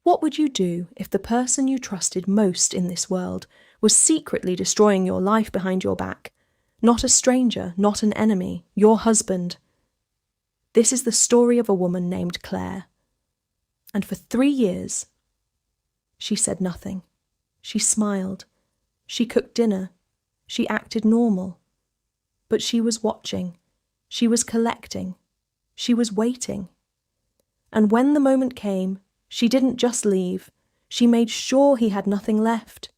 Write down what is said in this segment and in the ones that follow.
What would you do if the person you trusted most in this world was secretly destroying your life behind your back? Not a stranger, not an enemy, your husband. This is the story of a woman named Claire. And for 3 years, she said nothing. She smiled. She cooked dinner. She acted normal. But she was watching. She was collecting. She was waiting. And when the moment came, she didn't just leave. She made sure he had nothing left.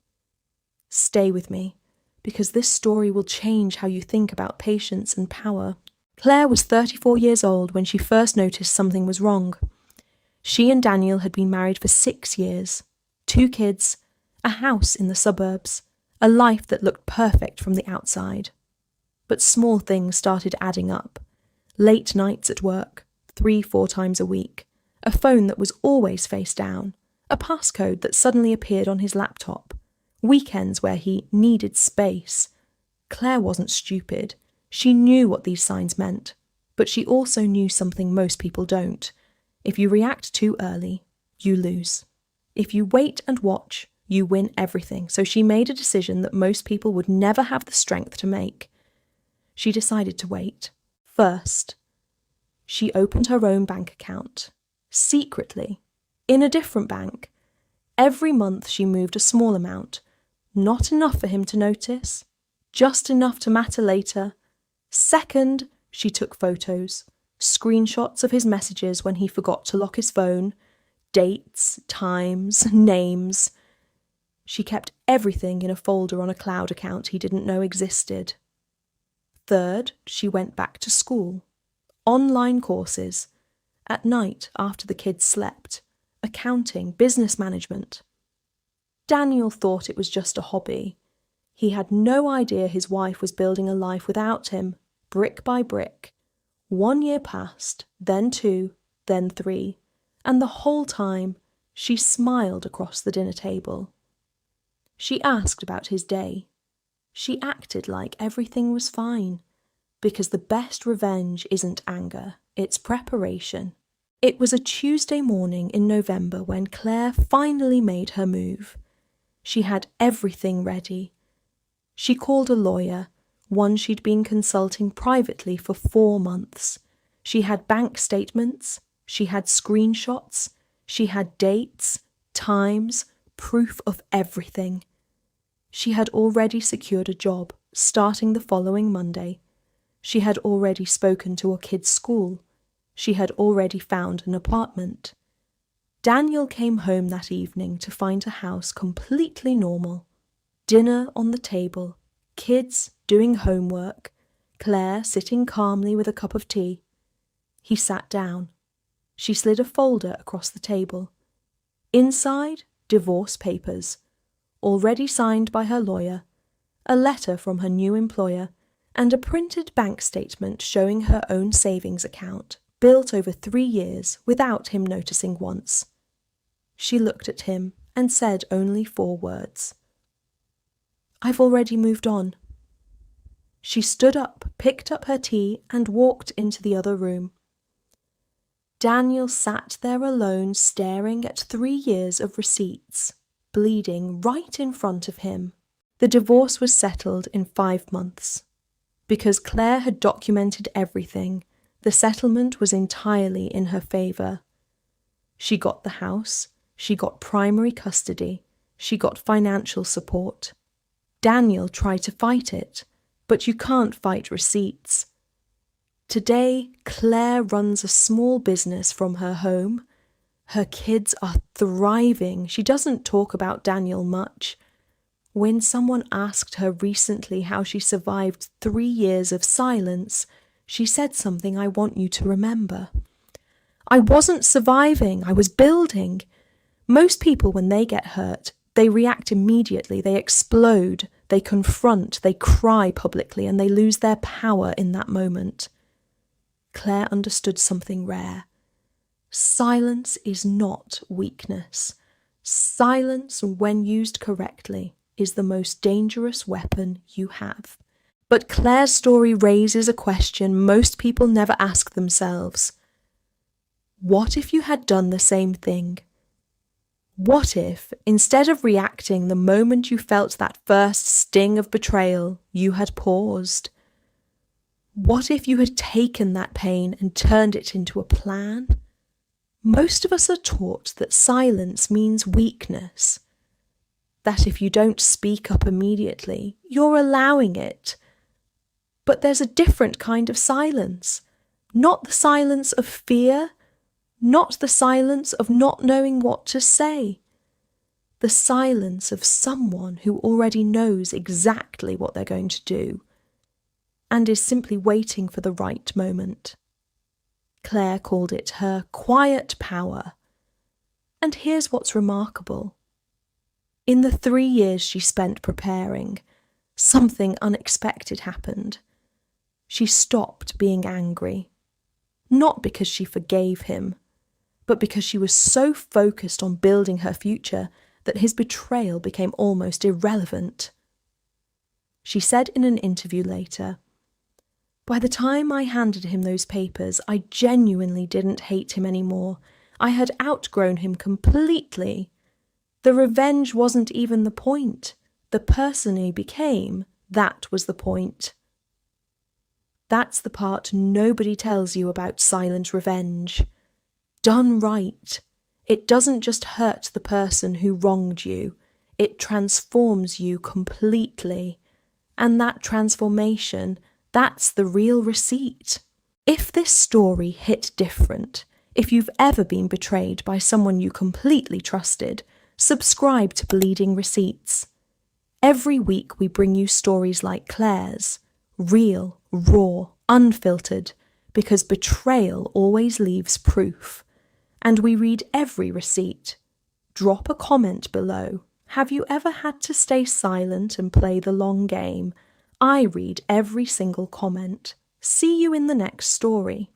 Stay with me, because this story will change how you think about patience and power. Claire was 34 years old when she first noticed something was wrong. She and Daniel had been married for 6 years, 2 kids, a house in the suburbs, a life that looked perfect from the outside. But small things started adding up. Late nights at work, 3-4 times a week, a phone that was always face down, a passcode that suddenly appeared on his laptop, weekends where he needed space. Claire wasn't stupid. She knew what these signs meant, but she also knew something most people don't. If you react too early, you lose. If you wait and watch, you win everything. So she made a decision that most people would never have the strength to make. She decided to wait. First, she opened her own bank account, secretly, in a different bank. Every month she moved a small amount, not enough for him to notice, just enough to matter later. Second, she took photos, screenshots of his messages when he forgot to lock his phone, dates, times, names. She kept everything in a folder on a cloud account he didn't know existed. Third, she went back to school. Online courses. At night, after the kids slept. Accounting, business management. Daniel thought it was just a hobby. He had no idea his wife was building a life without him, brick by brick. 1 year passed, then 2, then 3, and the whole time she smiled across the dinner table. She asked about his day. She acted like everything was fine, because the best revenge isn't anger, it's preparation. It was a Tuesday morning in November when Claire finally made her move. She had everything ready. She called a lawyer, one she'd been consulting privately for 4 months. She had bank statements, she had screenshots, she had dates, times, proof of everything. She had already secured a job, starting the following Monday. She had already spoken to a kid's school. She had already found an apartment. Daniel came home that evening to find her house completely normal. Dinner on the table, kids doing homework, Claire sitting calmly with a cup of tea. He sat down. She slid a folder across the table. Inside, divorce papers, already signed by her lawyer, a letter from her new employer, and a printed bank statement showing her own savings account, built over 3 years without him noticing once. She looked at him and said only 4 words. "I've already moved on." She stood up, picked up her tea, and walked into the other room. Daniel sat there alone, staring at 3 years of receipts, bleeding right in front of him. The divorce was settled in 5 months. Because Claire had documented everything, the settlement was entirely in her favour. She got the house, she got primary custody, she got financial support. Daniel tried to fight it, but you can't fight receipts. Today, Claire runs a small business from her home. Her kids are thriving. She doesn't talk about Daniel much. When someone asked her recently how she survived 3 years of silence, she said something I want you to remember. "I wasn't surviving, I was building." Most people, when they get hurt, they react immediately, they explode, they confront, they cry publicly, and they lose their power in that moment. Claire understood something rare. Silence is not weakness. Silence, when used correctly, is the most dangerous weapon you have. But Claire's story raises a question most people never ask themselves. What if you had done the same thing? What if, instead of reacting the moment you felt that first sting of betrayal, you had paused? What if you had taken that pain and turned it into a plan? Most of us are taught that silence means weakness, that if you don't speak up immediately, you're allowing it. But there's a different kind of silence, not the silence of fear, not the silence of not knowing what to say. The silence of someone who already knows exactly what they're going to do and is simply waiting for the right moment. Claire called it her quiet power. And here's what's remarkable. In the 3 years she spent preparing, something unexpected happened. She stopped being angry, not because she forgave him, but because she was so focused on building her future that his betrayal became almost irrelevant. She said in an interview later, "By the time I handed him those papers, I genuinely didn't hate him anymore. I had outgrown him completely. The revenge wasn't even the point. The person he became, that was the point." That's the part nobody tells you about silent revenge. Done right, it doesn't just hurt the person who wronged you, it transforms you completely. And that transformation, that's the real receipt. If this story hit different, if you've ever been betrayed by someone you completely trusted, subscribe to Bleeding Receipts. Every week we bring you stories like Claire's, real, raw, unfiltered, because betrayal always leaves proof. And we read every receipt. Drop a comment below. Have you ever had to stay silent and play the long game? I read every single comment. See you in the next story.